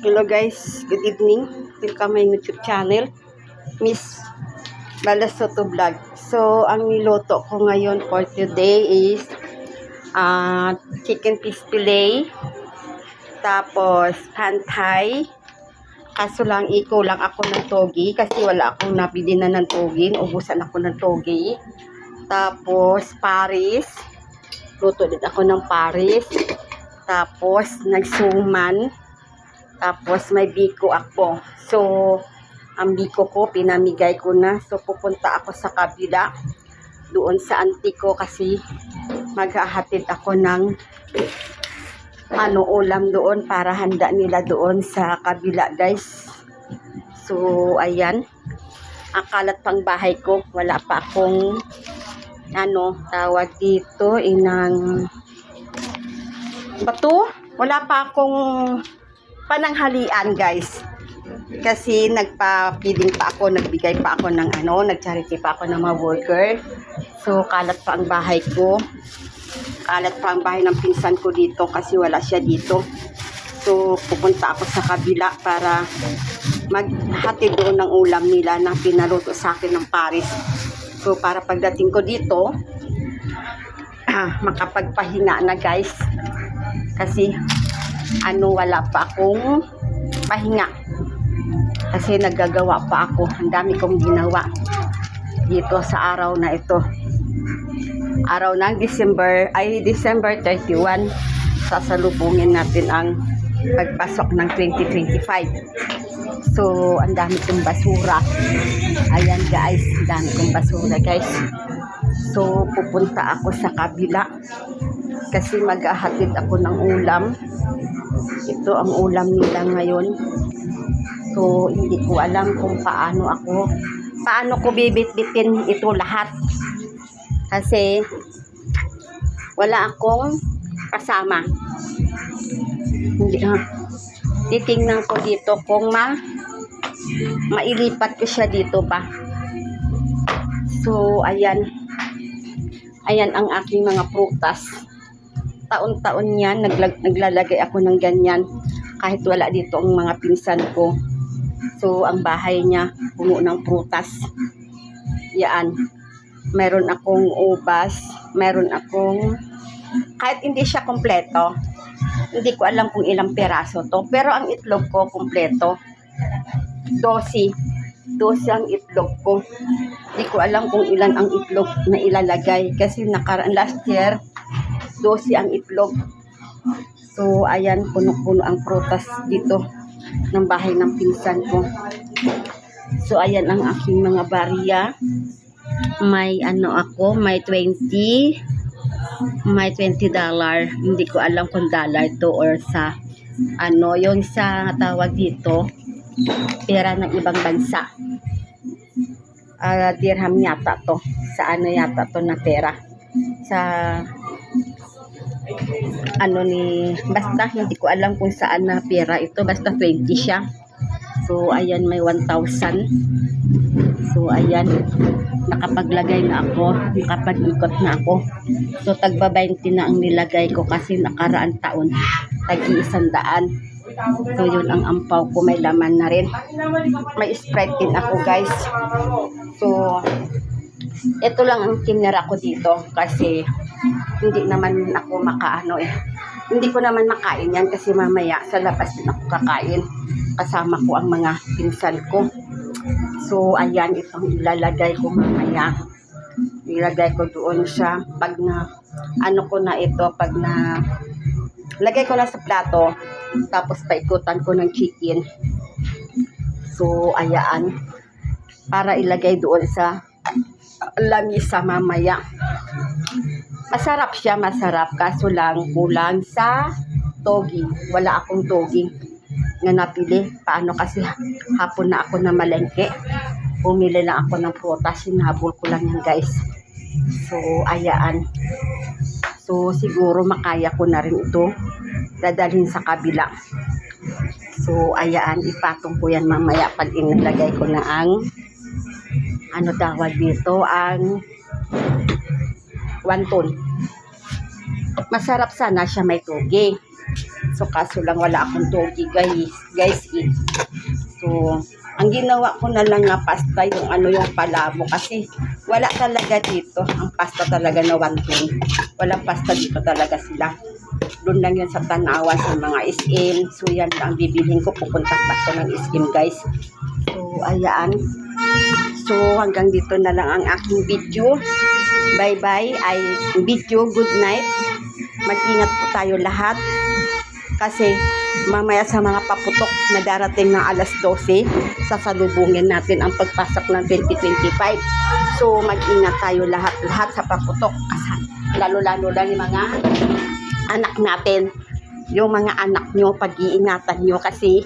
Hello guys, good evening. Welcome my YouTube channel, Miss Balasoto Vlog. So, ang niluto ko ngayon for today is chicken fish fillet, tapos pantay. Kaso lang, lang ako ng togi kasi wala akong nabili na ng togi. Ubusan ako ng togi. Tapos, paris. Luto din ako ng paris. Tapos, nagsuman. Tapos may biko ako. So, ang biko ko, pinamigay ko na. So, pupunta ako sa kabila. Doon sa auntie ko kasi maghahatid ako ng ulam doon para handa nila doon sa kabila, guys. So, ayan. Akalat pang bahay ko. Wala pa akong tawag dito, bato. Wala pa akong pananghalian, guys, kasi nagpa-feeding pa ako, nagbigay pa ako ng nag-charity pa ako ng mga worker. So kalat pa ang bahay ko, kalat pa ang bahay ng pinsan ko dito kasi wala siya dito. So pupunta ako sa kabila para maghatid doon ng ulam nila na pinaluto sa akin ng paris. So para pagdating ko dito makapagpahinga na, guys, kasi wala pa akong pahinga kasi naggagawa pa ako. Ang dami kong ginawa dito sa araw na ito, araw ng December 31. Sasalubungin natin ang pagpasok ng 2025. So ang dami kong basura. Ayan, guys, ang dami kong basura, guys. So pupunta ako sa kabila kasi maghahatid ako ng ulam. Ito ang ulam nila ngayon. So, hindi ko alam kung paano ko bibit-bitin ito lahat. Kasi, wala akong kasama. Titingnan ko dito kung mailipat ko siya dito ba. So, ayan. Ayan ang aking mga prutas. Taon-taon yan, naglalagay ako ng ganyan kahit wala dito ang mga pinsan ko. So, ang bahay niya puno ng prutas. Yan. Meron akong ubas, meron akong, kahit hindi siya kompleto, hindi ko alam kung ilang peraso to, pero ang itlog ko kompleto. 12 ang itlog ko. Hindi ko alam kung ilan ang itlog na ilalagay kasi last year 12 ang itlog. So, ayan, puno-puno ang prutas dito ng bahay ng pinsan ko. So, ayan ang aking mga barya. May may 20. May $20. Hindi ko alam kung dollar to or sa yung sa tawag dito, pera ng ibang bansa. Dirham yata to. Sa yata to na pera. Sa basta hindi ko alam kung saan na pera ito, basta 20 siya. So ayan, may 1,000. So ayan, nakapaglagay na ako, nakapag-ikot na ako. So tagba 20 na ang nilagay ko kasi nakaraan taon tag-100. So yun ang ampaw ko, may laman na rin. May Sprite din ako, guys. So ito lang ang kinira ko dito kasi hindi naman ako hindi ko naman makain yan kasi mamaya sa labas din ako kakain kasama ko ang mga pinsan ko. So ayan, itong ilalagay ko mamaya, ilagay ko doon siya pag na ko na ito, pag na lagay ko na sa plato, tapos paikutan ko ng chicken. So ayan, para ilagay doon sa lamisa mamaya. Masarap siya, masarap. Kaso lang, kulang sa togi. Wala akong togi na napili. Paano kasi hapon na ako na malengke. Bumili lang ako ng prutas. Sinabol ko lang yan, guys. So, ayaan. So, siguro makaya ko na rin ito dadalhin sa kabila. So, ayaan. Ipatong ko yan mamaya pag inilagay ko na ang tawag dito, ang wonton. Masarap sana siya may togi. So kaso lang wala akong doggy guys eh. So ang ginawa ko na lang nga pasta yung yung palabo kasi wala talaga dito. Ang pasta talaga na 120. Walang pasta dito talaga sila. Doon lang yun sa Tanawan sa mga SM. So yan lang bibilhin ko. Pupunta pa ako ng SM guys. So ayan. So hanggang dito na lang ang aking video. Bye bye. Video. Good night. Mag-ingat po tayo lahat. Kasi mamaya sa mga paputok na darating ng alas 12, sasalubungin natin ang pagpasok ng 2025. So mag-ingat tayo lahat sa paputok. Lalo-lalo lang yung mga anak natin. Yung mga anak nyo, pag-iingatan nyo kasi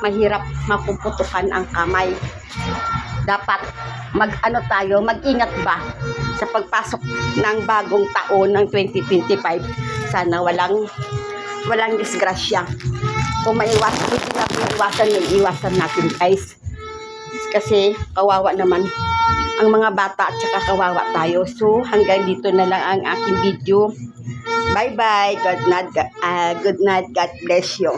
mahirap mapuputukan ang kamay. Dapat mag-ingat ba sa pagpasok ng bagong taon ng 2025. Sana walang disgrasya. Kung iwasan natin guys. Kasi kawawa naman ang mga bata at saka kawawa tayo. So hanggang dito na lang ang aking video. Bye bye. Good night. God bless you.